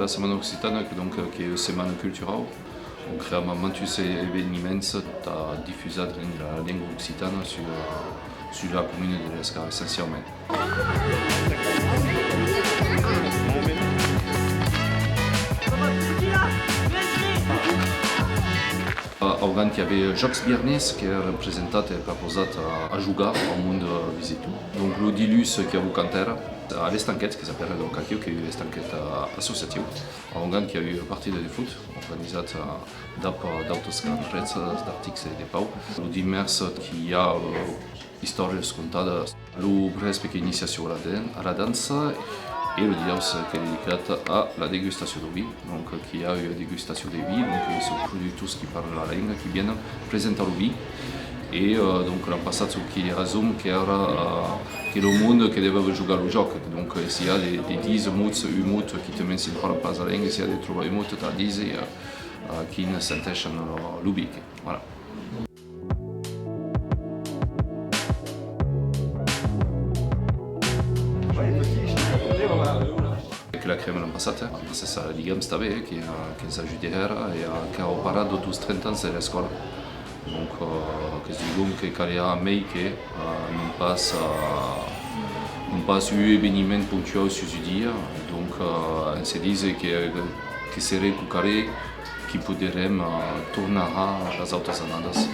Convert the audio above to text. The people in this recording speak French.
la Setmana Occitana, que é a semana cultural, on crée muitos eventos para difusar a língua occitana sur la commune de l'Escar, essencialmente. Alguém que havia Jacques Biernes, que é representado e proposat a jugar ao mundo visito. Donc o Dilus, que é o cantera, a l'estanquette, que s'appelle donc aqui, que é a l'estanquette associativa. Alguém que a eu partida de foot, organizat d'autoscan, redes d'artics de pau. O dimers que há histórias contadas, o presque que iniciação à la dança, et le dimanche qui est dédié à la dégustation de vin, donc qui a une dégustation de vin, donc ils sont producteurs qui parlent la langue, qui viennent présenter le vin. Et donc l'an passé, qui est raison que era que le monde qui devait jouer au jeu, donc s'il y a des 10 mots, un mot qui te mentionnent pas la langue, s'il y a des 3 mots, tu as 10 qui ne s'intèchent le bic. Voilà. Que la crème l'an passat, ça diguem està bé, que ens ajudarà que ha parat dels 30 anys de l'escola. Donc, que diguem que calia mai que non pas un événement ponctuel sur ce dia, donc on se dit que serait cucaré que poderem tornar a les altres anades.